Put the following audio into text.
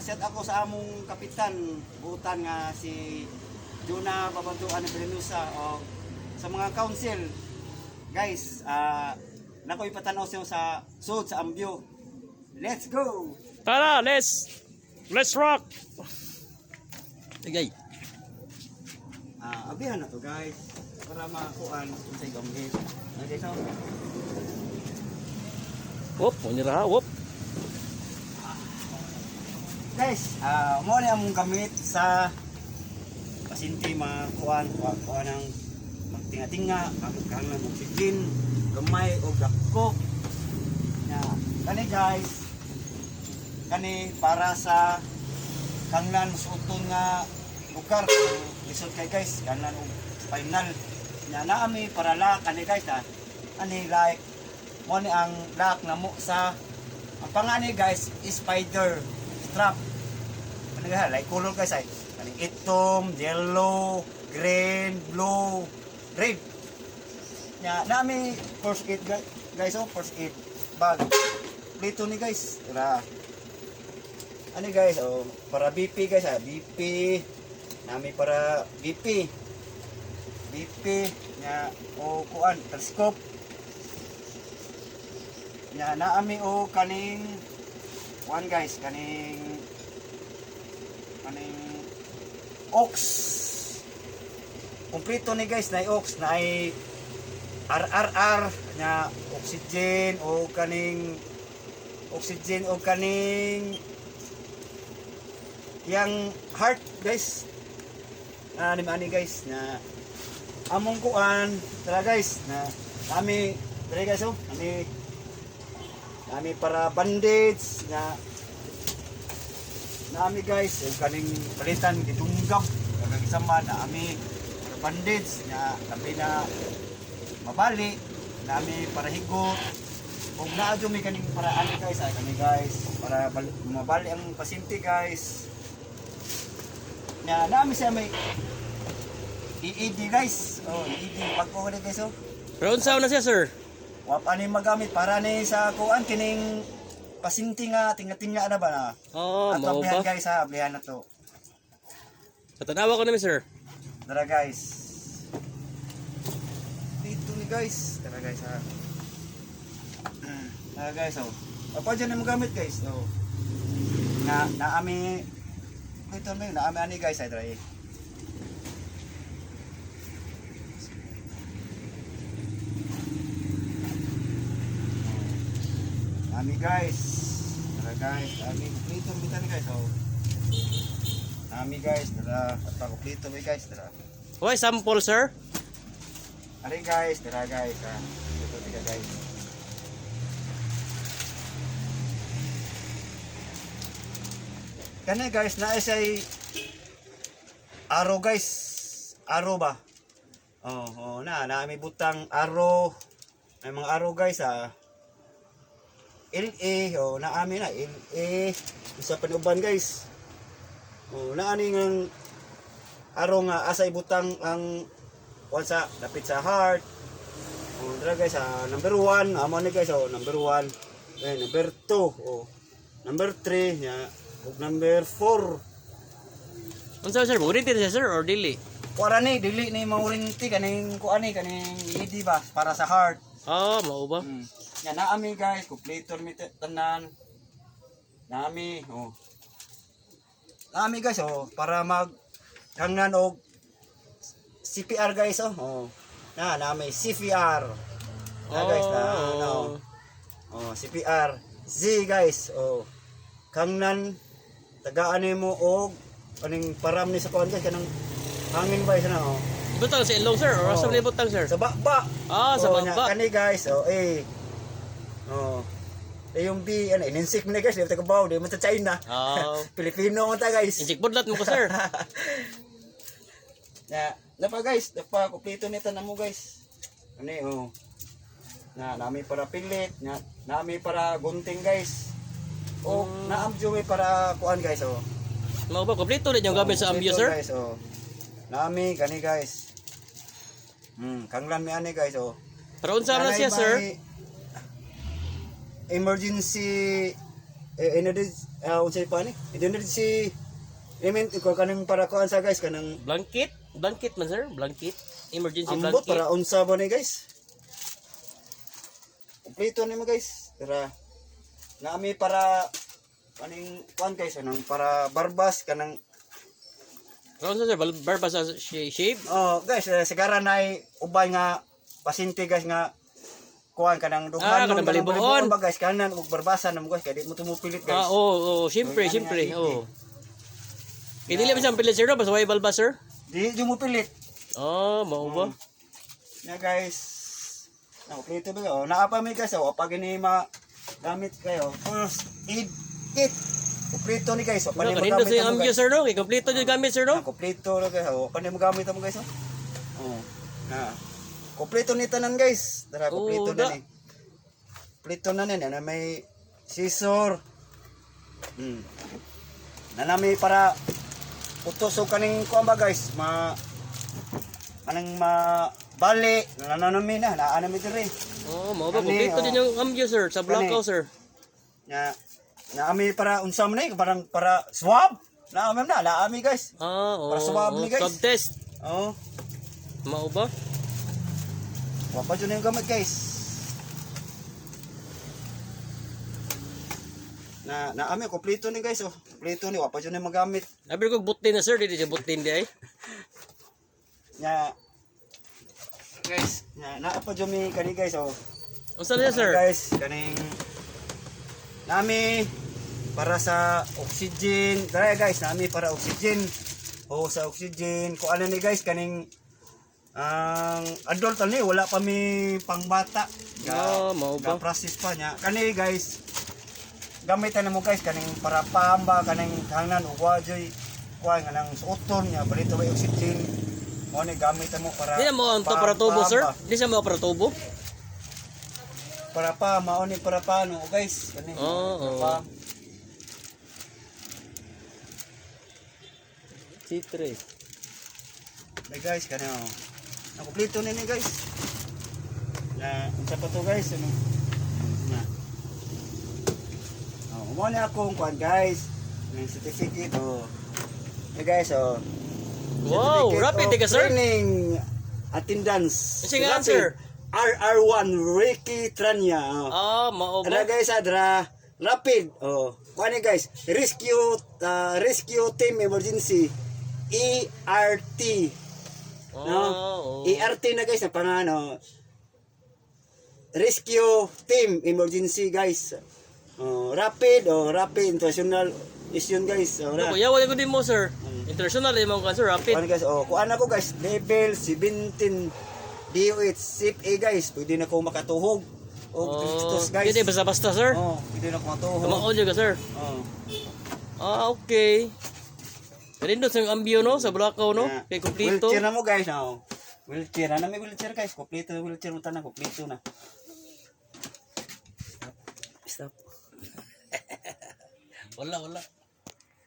Set ako sa among kapitan butan nga si Juna Babantuan Benusa o sa mga council. Guys, nakoy patanaw siya sa sud sa Ambyo. Let's go. Tara, let's rock. Sige. Abihan na to guys para makuan unsay gamit. Okay, so Whoop, munira, whoop. guys, mo ni among gamit sa pasinti makuan ng magtinga-tinga, magkahanglan ng oxygen, gamay o dakko. Kani guys, kani para sa kanglan suton nga lugar lisod kay guys, kanglan og final. Naami para lock ani guys ani like mo ni ang lock na mo sa ang pangani guys is spider strap. Ano nga like color guys ay kaning itom, yellow, green, blue, red. Nami first aid guys, first aid bag. Plito ni guys. Tara. Ano guys, para BP guys, BP. Nami para BP. BP nya o kuan, telescope. Naami o kaning one guys, kaning ox. Kompleto ni guys na ox na ay RRR nya oxygen o kaning yang heart guys. Ani guys na among kuan tara guys na kami tara guys kami para bandage na nami guys kaning palitan gitunggab kag isama na ami para bandage na kami na mabali nami para higot ug naadyo mi kaning paraan guys kani guys para mabali ang pasyente guys na nami siya may EED guys EED pag-o ni guys Pero unsa na siya, sir? wa pa ni magamit para ni sa kuan kining pasyente nga tinga-tinga na ba na Mao ba? guys ablihan na to Katanawa ko namin, sir. tara guys dito ni guys tara guys tara guys apa dyan na magamit guys naami ito naami ani guys tara naami guys tara guys dito bitan guys naami guys tara pakuplito mi guys tara Okay, sample, sir. ari guys tara guys ito tiga guys kani guys na say arrow guys arrow ba naami butang arrow may mga arrow guys LA naami na LA isa pa uban guys naani ng arrow nga asay butang ang sa lapit sa heart dira guys number 1 amo ni guys number 1 number 2 number 3 nya ug number 4 Unsa, sir? Warranty na siya, sir, or dili? wala ni dili ni maurinti kaning kuani kaning ED ba para sa heart Mao ba? naami guys kompleto mi tanan naami naami guys para mag hangnan og CPR guys naami CPR guys CPR Z guys kangnan tagaan mo og kaning param ni sa kuan guys kanang hangin ba isa na Butang sa ilong, sir, or sa butang, sir? sa baba Sa baba. kani guys yung B ininsik mo na guys di ta kabaw di mo ta China Pilipino mo ta guys Insik budlat mo ko, sir. Napa guys, napa kompleto nito na mo guys. Nami para pilit, nami para gunting guys. Naamjo may para kuan guys Mao ba kompleto din yung gamit sa Ambyo, sir? Guys, nami kani guys. Kanglan mi ani guys Pero unsa na siya, sir? Emergency unsay pa ni? Idun na si ko kanang para kuan sa guys kanang Blanket? Blanket man sir? Blanket? Emergency ambot blanket? para unsa ba ni guys? Kompleto ni mo guys. Tara. Naami para kaning kuan guys kanang para barbas kanang Karon sir, barba sa shave? oh guys sigara na ubay nga pasinti guys nga kuan kanang dughan kanang balibuon. ba guys kanan ug barbasan mo guys kay di mo tumupilit guys. Oo, siyempre, siyempre. Oo. Kaya dili man siyang pilit sir no? Basta way balba sir? Di mo pilit. Mao ba? Ya guys. Kompleto ba oh naa pa mi guys oh pag ini gamit kayo first aid kit. Kompleto ni guys. Ano, kanino sa yung ambyo sir no? Kaya kompleto yung gamit sir no? Kompleto na guys. Oh, paano mo gamit mo guys? Oh. Kompleto ni tanan guys. Tara, kompleto na ni. Kompleto na ni na may scissor. Na nami para utos o kaning kuan ba guys? Anang bali na nami na naanami diri. Mao ba? Kompleto din yung ambyo sir, sa Blackout sir. Naami para unsa man ni parang para swab. Naami na, naami guys. Oo. Para swab ni guys. Swab test. Oo. Mao ba? Wapa dyan yung gamit guys. Naami, kompleto ni guys. Oh. Kompleto ni, wapa dyan yung magamit. Abi ko butin na sir, dili siya butin di ay. Guys, naapa dyan mi kani guys. Oh. Unsa niya sir? Guys, kaning nami para sa oxygen. Dara guys, nami para oxygen. Sa oxygen. Kung ano ni guys, kaning ang adult ni wala pa mi pangbata. Mao ba? Process pa niya. Kani guys, gamitan mo guys kaning para pamba kaning hangnan ug wajoy kuan nga nang suoton niya balito ba oxygen. Mo ni gamitan mo para Di na mo ang to para tubo sir? Di siya mo para tubo? Para pa mao ni para paano guys kaning C3. Hey guys kani na kompleto ni guys. Unsa pa to guys ano? Mo ni akong kuan guys. May certificate Hey guys Wow, rapid ka sir. Training attendance. Sige nga sir. RR1 Ricky Tranya. Mao ba? Ada guys rapid. Kuan guys, rescue team emergency ERT. ERT na guys na pangano. Rescue team emergency guys. Rapid international mission guys. Kuya, wala ko din mo sir. International din mo ka sir, rapid. Kuan guys, kuan ako guys, level 17 DOH Sip A guys. Pwede na ko makatuhog. Guys. Hindi basta-basta sir. Pwede na ko matuhog. Kamaon ka sir. Okay. Kalindo sa ambyo no sa Blackout no. Kay kompleto. Wheelchair na mo guys Wheelchair na may wheelchair guys. Kompleto wheelchair mo tanan, kompleto na. Stop. Wala.